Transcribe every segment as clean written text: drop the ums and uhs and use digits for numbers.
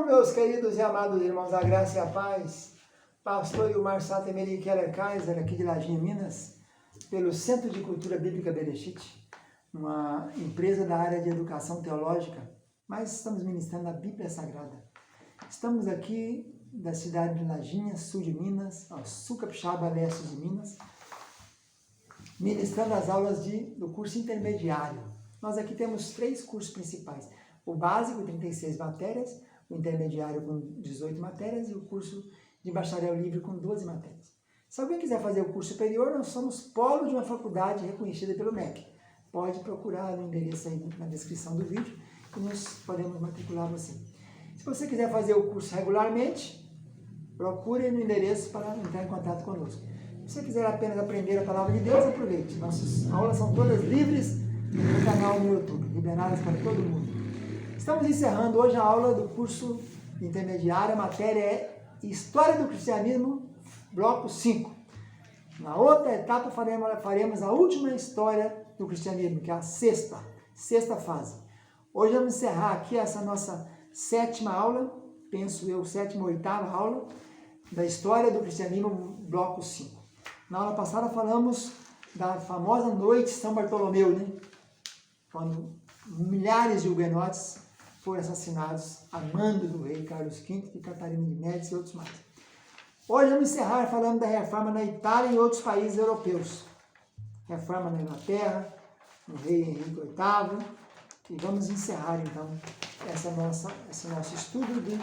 Meus queridos e amados irmãos, a graça e a paz, pastor Ilmar Satemeri Keller Kaiser, aqui de Lajinha, Minas, pelo Centro de Cultura Bíblica Bereshit, uma empresa da área de educação teológica, mas estamos ministrando a Bíblia Sagrada. Estamos aqui da cidade de Lajinha, sul de Minas, ao sul capixaba, leste de Minas, ministrando as aulas do curso intermediário. Nós aqui temos 3 cursos principais: o básico, 36 matérias, o intermediário com 18 matérias e o curso de bacharel livre com 12 matérias. Se alguém quiser fazer o curso superior, nós somos polo de uma faculdade reconhecida pelo MEC. Pode procurar no endereço aí na descrição do vídeo que nós podemos matricular você. Se você quiser fazer o curso regularmente, procure no endereço para entrar em contato conosco. Se você quiser apenas aprender a palavra de Deus, aproveite. Nossas aulas são todas livres no canal no YouTube, liberadas para todo mundo. Estamos encerrando hoje a aula do curso intermediário. A matéria é História do Cristianismo, bloco 5. Na outra etapa faremos a última história do cristianismo, que é a sexta fase. Hoje vamos encerrar aqui essa nossa 7ª aula, penso eu, 7ª ou 8ª aula da história do cristianismo, bloco 5. Na aula passada falamos da famosa noite de São Bartolomeu, né? Quando milhares de huguenotes foram assassinados a mando do rei Carlos V, de Catarina de Médici e outros mais. Hoje vamos encerrar falando da reforma na Itália e em outros países europeus. Reforma na Inglaterra, no rei Henrique VIII. E vamos encerrar então esse nosso estudo de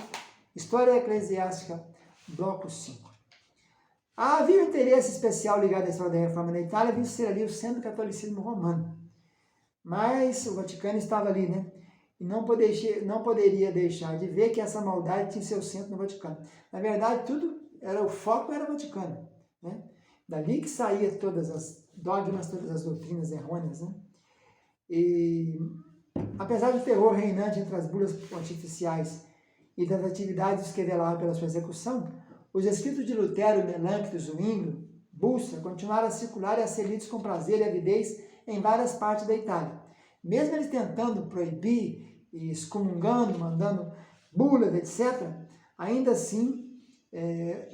História Eclesiástica, bloco 5. Havia um interesse especial ligado à história da reforma na Itália, visto ser ali o centro do catolicismo romano. Mas o Vaticano estava ali, né? E não poderia deixar de ver que essa maldade tinha seu centro no Vaticano. Na verdade, o foco era o Vaticano, né? Dali que saía todas as dogmas, todas as doutrinas errôneas, né? E apesar do terror reinante entre as bulas pontificiais e das atividades que revelavam pela sua execução, os escritos de Lutero, Melanchthon, Zwinglio, Bulcer continuaram a circular e a ser lidos com prazer e avidez em várias partes da Itália. Mesmo eles tentando proibir e excomungando, mandando bulas, etc., ainda assim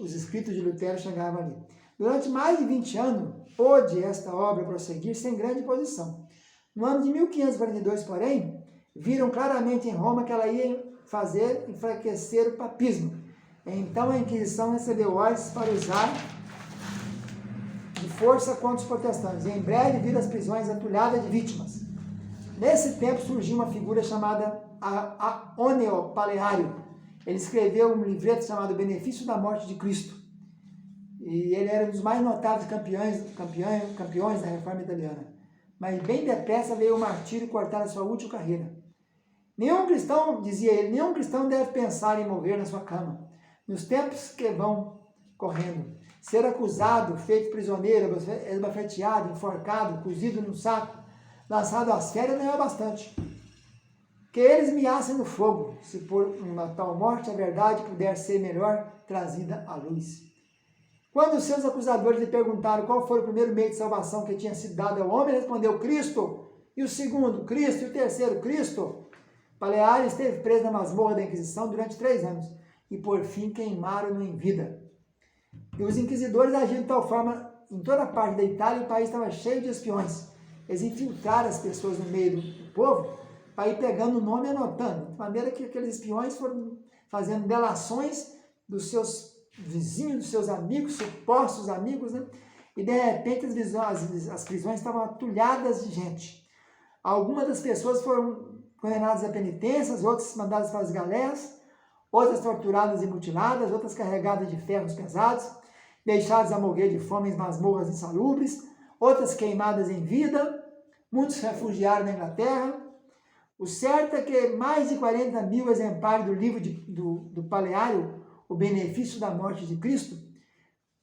os escritos de Lutero chegavam ali. Durante mais de 20 anos, pôde esta obra prosseguir sem grande oposição. No ano de 1542, porém, viram claramente em Roma que ela ia fazer enfraquecer o papismo. Então a Inquisição recebeu ordens para usar de força contra os protestantes. E em breve viram as prisões atulhadas de vítimas. Nesse tempo surgiu uma figura chamada Aoneo Paleário. Ele escreveu um livreto chamado Benefício da Morte de Cristo. E ele era um dos mais notáveis campeões da reforma italiana. Mas bem depressa veio o martírio cortar a sua útil carreira. Nenhum cristão, dizia ele, nenhum cristão deve pensar em morrer na sua cama. Nos tempos que vão correndo, ser acusado, feito prisioneiro, esbafeteado, enforcado, cozido num saco, lançado às férias não é bastante. Que eles me assem no fogo, se por uma tal morte a verdade puder ser melhor trazida à luz. Quando os seus acusadores lhe perguntaram qual foi o primeiro meio de salvação que tinha sido dado ao homem, ele respondeu: Cristo, e o segundo, Cristo, e o terceiro, Cristo. Paleário esteve preso na masmorra da Inquisição durante 3 anos, e por fim queimaram-no em vida. E os inquisidores agiram de tal forma em toda parte da Itália, o país estava cheio de espiões. Eles infiltraram as pessoas no meio do povo para ir pegando o nome e anotando. De maneira que aqueles espiões foram fazendo delações dos seus vizinhos, dos seus amigos, supostos amigos, né? E de repente as prisões estavam atulhadas de gente. Algumas das pessoas foram condenadas a penitências, outras mandadas para as galés, outras torturadas e mutiladas, outras carregadas de ferros pesados, deixadas a morrer de fome em masmorras insalubres, outras queimadas em vida, muitos se refugiaram na Inglaterra. O certo é que mais de 40 mil exemplares do livro do Paleário, O Benefício da Morte de Cristo,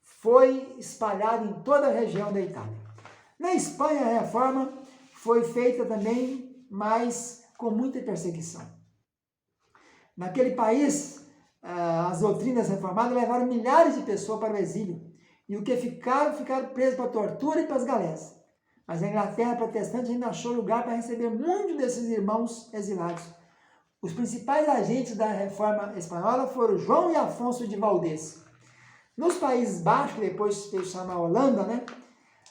foi espalhado em toda a região da Itália. Na Espanha, a reforma foi feita também, mas com muita perseguição. Naquele país, as doutrinas reformadas levaram milhares de pessoas para o exílio, e o que ficaram presos para a tortura e para as galés. Mas a Inglaterra protestante ainda achou lugar para receber muitos desses irmãos exilados. Os principais agentes da reforma espanhola foram João e Afonso de Valdés. Nos Países Baixos, que depois veio chamar Holanda, né?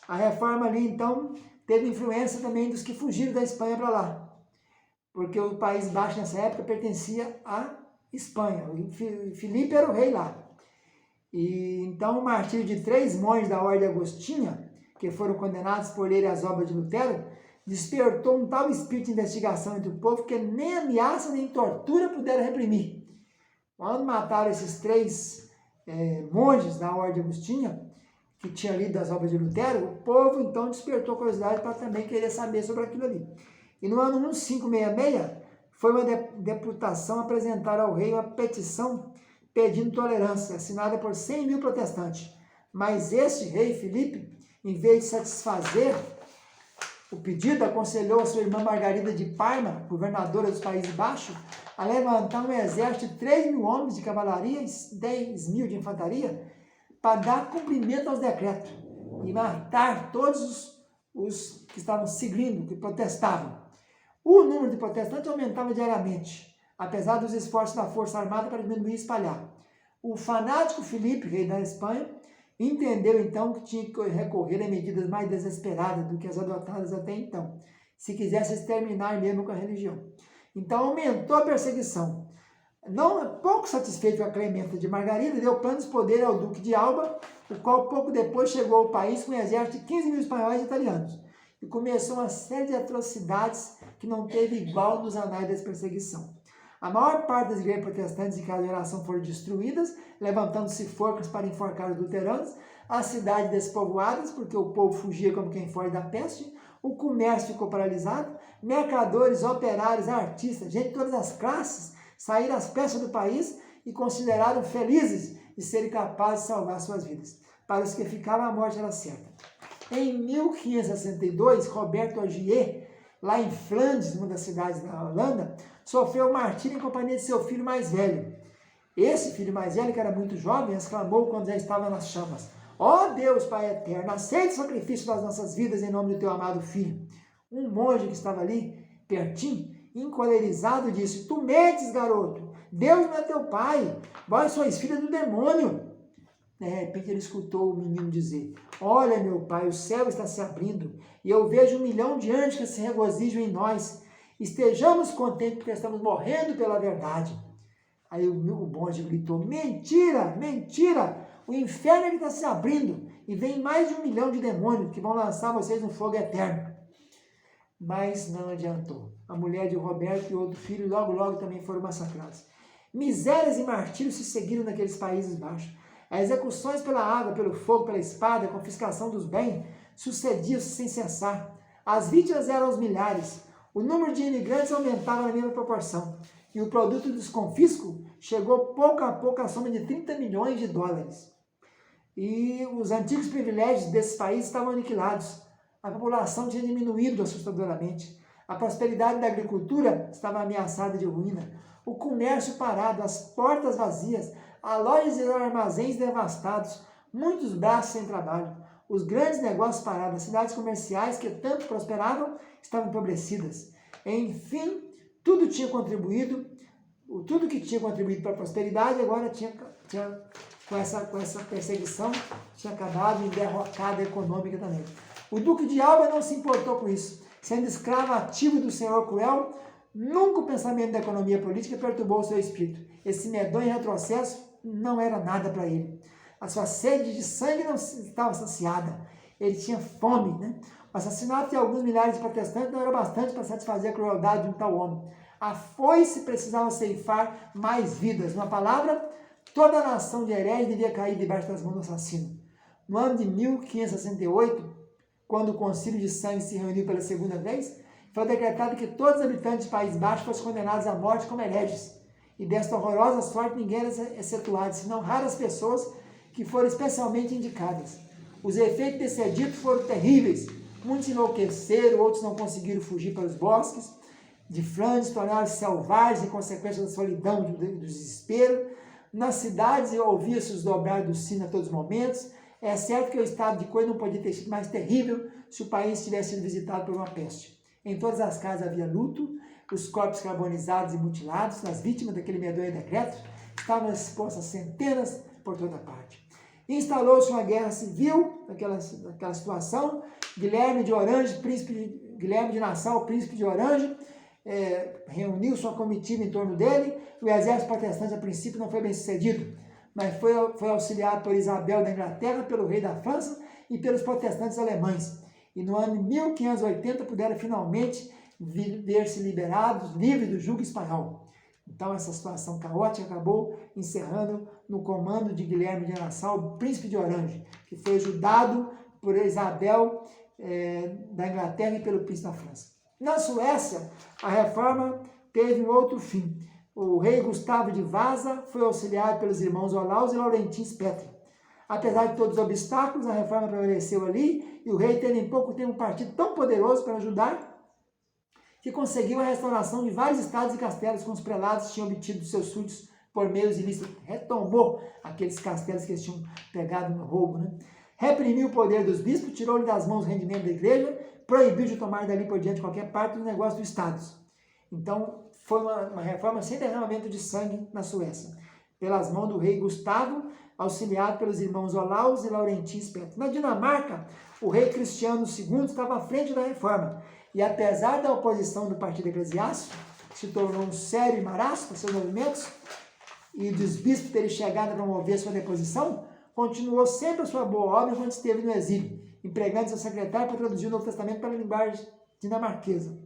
A reforma ali, então, teve influência também dos que fugiram da Espanha para lá. Porque o País Baixo, nessa época, pertencia à Espanha. O Filipe era o rei lá. E então o martírio de 3 monges da Ordem Agostina, que foram condenados por lerem as obras de Lutero, despertou um tal espírito de investigação entre o povo que nem ameaça nem tortura puderam reprimir. Quando mataram esses 3 monges da Ordem Agostina, que tinham lido as obras de Lutero, o povo então despertou curiosidade para também querer saber sobre aquilo ali. E no ano 1566, foi uma deputação apresentar ao rei uma petição pedindo tolerância, assinada por 100 mil protestantes. Mas este rei, Filipe, em vez de satisfazer o pedido, aconselhou a sua irmã Margarida de Parma, governadora dos Países Baixos, a levantar um exército de 3 mil homens de cavalaria e 10 mil de infantaria para dar cumprimento aos decretos e matar todos os que estavam seguindo, que protestavam. O número de protestantes aumentava diariamente, apesar dos esforços da Força Armada para diminuir e espalhar. O fanático Filipe, rei da Espanha, entendeu então que tinha que recorrer a medidas mais desesperadas do que as adotadas até então, se quisesse exterminar mesmo com a religião. Então aumentou a perseguição. Não pouco satisfeito com a clemência de Margarida, deu planos de poder ao Duque de Alba, o qual pouco depois chegou ao país com um exército de 15 mil espanhóis e italianos. E começou uma série de atrocidades que não teve igual nos anais dessa perseguição. A maior parte das igrejas protestantes de cada geração foram destruídas, levantando-se forcas para enforcar os luteranos, as cidades despovoadas, porque o povo fugia como quem foge da peste, o comércio ficou paralisado, mercadores, operários, artistas, gente de todas as classes, saíram às pressas do país e consideraram felizes de serem capazes de salvar suas vidas. Para os que ficavam, a morte era certa. Em 1562, Roberto Ogier, lá em Flandres, uma das cidades da Holanda, sofreu martírio em companhia de seu filho mais velho. Esse filho mais velho, que era muito jovem, exclamou quando já estava nas chamas: ó Deus, Pai eterno, aceite o sacrifício das nossas vidas em nome do teu amado filho. Um monge que estava ali, pertinho, encolerizado, disse: tu mentes, garoto, Deus não é teu pai, vós sois filho do demônio. De repente ele escutou o menino dizer: olha, meu pai, o céu está se abrindo e eu vejo 1 milhão de anjos que se regozijam em nós. Estejamos contentes porque estamos morrendo pela verdade. Aí o monge gritou: mentira, mentira, o inferno está se abrindo e vem mais de 1 milhão de demônios que vão lançar vocês no fogo eterno. Mas não adiantou. A mulher de Roberto e outro filho logo também foram massacrados. Misérias e martírios se seguiram naqueles Países Baixos. As execuções pela água, pelo fogo, pela espada, a confiscação dos bens sucediam-se sem cessar. As vítimas eram aos milhares. O número de imigrantes aumentava na mesma proporção. E o produto dos confiscos chegou pouco a pouco à soma de 30 milhões de dólares. E os antigos privilégios desses países estavam aniquilados. A população tinha diminuído assustadoramente. A prosperidade da agricultura estava ameaçada de ruína. O comércio parado, as portas vazias, as lojas e armazéns devastados, muitos braços sem trabalho, os grandes negócios parados, as cidades comerciais que tanto prosperavam estavam empobrecidas. Enfim, tudo que tinha contribuído para a prosperidade agora com essa perseguição, tinha acabado em derrocada econômica também. O Duque de Alba não se importou com isso. Sendo escravo ativo do senhor cruel, nunca o pensamento da economia política perturbou o seu espírito. Esse medonho retrocesso não era nada para ele. A sua sede de sangue não estava saciada. Ele tinha fome, né? O assassinato de alguns milhares de protestantes não era bastante para satisfazer a crueldade de um tal homem. A foice precisava ceifar mais vidas. Numa palavra, toda a nação de hereges devia cair debaixo das mãos do assassino. No ano de 1568, quando o Concílio de Sangue se reuniu pela segunda vez, foi decretado que todos os habitantes de País Baixo fossem condenados à morte como hereges. E desta horrorosa sorte ninguém era excetuado, senão raras pessoas que foram especialmente indicadas. Os efeitos desse edito foram terríveis. Muitos enlouqueceram, outros não conseguiram fugir para os bosques de Flandres, tornaram-se selvagens em consequência da solidão e do desespero. Nas cidades ouvia-se os dobrar do sino a todos os momentos. É certo que o estado de coisa não podia ter sido mais terrível se o país tivesse sido visitado por uma peste. Em todas as casas havia luto, Os corpos carbonizados e mutilados das vítimas daquele medonho decreto estavam expostos a centenas por toda parte. Instalou-se uma guerra civil naquela situação. Guilherme de Nassau, príncipe de Orange, reuniu sua comitiva em torno dele. O exército protestante, a princípio, não foi bem sucedido, mas foi auxiliado por Isabel da Inglaterra, pelo rei da França e pelos protestantes alemães. E no ano de 1580 puderam finalmente ver-se liberados, livres do jugo espanhol. Então essa situação caótica acabou encerrando no comando de Guilherme de Nassau, príncipe de Orange, que foi ajudado por Isabel da Inglaterra e pelo príncipe da França. Na Suécia, a reforma teve um outro fim. O rei Gustavo de Vasa foi auxiliado pelos irmãos Olaus e Laurentins Petri. Apesar de todos os obstáculos, a reforma prevaleceu ali e o rei teve em pouco tempo um partido tão poderoso para ajudar que conseguiu a restauração de vários estados e castelos com os prelados que tinham obtido dos seus súditos por meios ilícitos. Retomou aqueles castelos que eles tinham pegado no roubo, né? Reprimiu o poder dos bispos, tirou-lhe das mãos o rendimento da igreja, proibiu de tomar dali por diante qualquer parte do negócio do Estado. Então, foi uma reforma sem derramamento de sangue na Suécia, pelas mãos do rei Gustavo, auxiliado pelos irmãos Olaus e Laurentins Petri. Na Dinamarca, o rei Cristiano II estava à frente da reforma, e apesar da oposição do partido eclesiástico, que se tornou um sério embaraço para seus movimentos, e dos bispos terem chegado a promover sua deposição, continuou sempre a sua boa obra enquanto esteve no exílio, empregando seu secretário para traduzir o Novo Testamento para a linguagem dinamarquesa.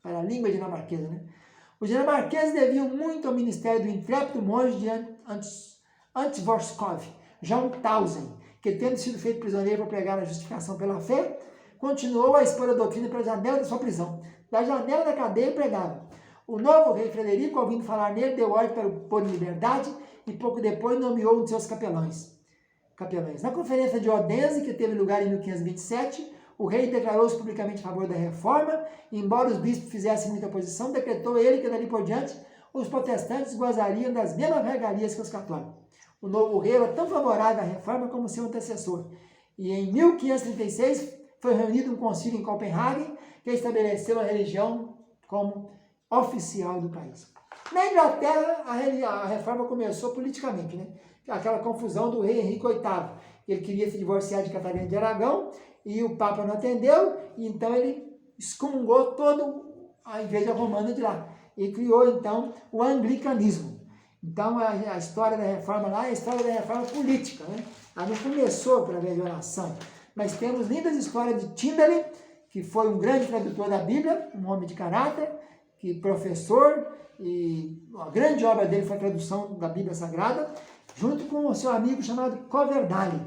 Para a língua dinamarquesa, né? Os dinamarqueses deviam muito ao ministério do intrépido monge de Antvorskov, John Tausen, que, tendo sido feito prisioneiro para pregar a justificação pela fé, continuou a expor a doutrina pela janela da sua prisão. Da janela da cadeia pregava. O novo rei Frederico, ouvindo falar nele, deu ordem para o pôr em liberdade e pouco depois nomeou um de seus capelães. Na conferência de Odense, que teve lugar em 1527, o rei declarou-se publicamente a favor da reforma, e embora os bispos fizessem muita oposição, decretou ele que dali por diante os protestantes gozariam das mesmas regalias que os católicos. O novo rei era tão favorável à reforma como seu antecessor. E em 1536 foi reunido um concílio em Copenhague que estabeleceu a religião como oficial do país. Na Inglaterra, a reforma começou politicamente, né? Aquela confusão do rei Henrique VIII. Ele queria se divorciar de Catarina de Aragão e o Papa não atendeu, e então ele excomungou toda a Igreja Romana de lá e criou então o anglicanismo. Então a história da reforma lá é a história da reforma política, né? Ela não começou através de oração. Mas temos lindas histórias de Tyndale, que foi um grande tradutor da Bíblia, um homem de caráter, que professor, e a grande obra dele foi a tradução da Bíblia Sagrada, junto com o seu amigo chamado Coverdale.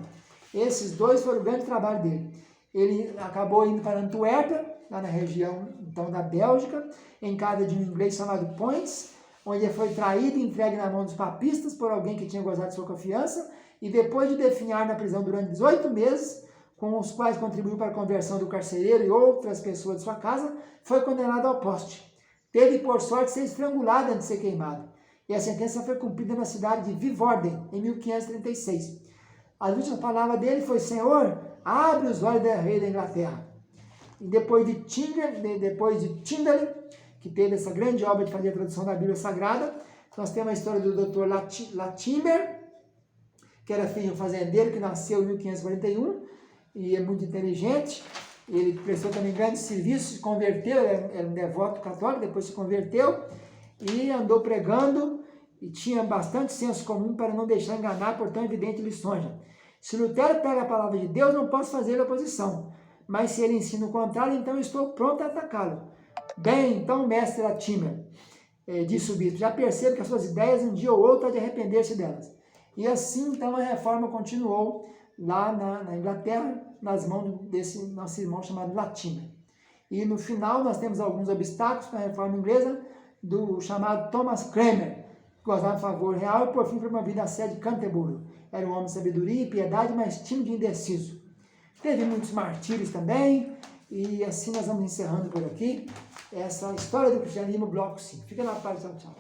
Esses dois foram o grande trabalho dele. Ele acabou indo para Antuérpia, lá na região então da Bélgica, em casa de um inglês chamado Poins, onde ele foi traído e entregue na mão dos papistas por alguém que tinha gozado de sua confiança, e depois de definhar na prisão durante 18 meses, com os quais contribuiu para a conversão do carcereiro e outras pessoas de sua casa, foi condenado ao poste. Teve, por sorte, ser estrangulado antes de ser queimado. E a sentença foi cumprida na cidade de Vivorden, em 1536. As últimas palavras dele foi: Senhor, abre os olhos da rei da Inglaterra. E depois de Tyndale, que teve essa grande obra de fazer a tradução da Bíblia Sagrada, nós temos a história do Dr. Latimer, que era filho de um fazendeiro que nasceu em 1541, e é muito inteligente. Ele prestou também grandes serviços, se converteu, era um devoto católico, depois se converteu e andou pregando e tinha bastante senso comum para não deixar enganar por tão evidente lisonja. Se Lutero pega a palavra de Deus, não posso fazer oposição, mas se ele ensina o contrário, então estou pronto a atacá-lo. Bem, então, mestre Latimer, disse o bispo, já percebo que as suas ideias um dia ou outro há de arrepender-se delas. E assim, então, a reforma continuou lá na Inglaterra, nas mãos desse nosso irmão chamado Latimer. E no final nós temos alguns obstáculos para a reforma inglesa, do chamado Thomas Cranmer, que gozava de favor real e por fim promovido a sede de Canterbury. Era um homem de sabedoria e piedade, mas tímido e indeciso. Teve muitos martírios também, e assim nós vamos encerrando por aqui essa história do cristianismo, bloco 5. Fica na paz, tchau, tchau.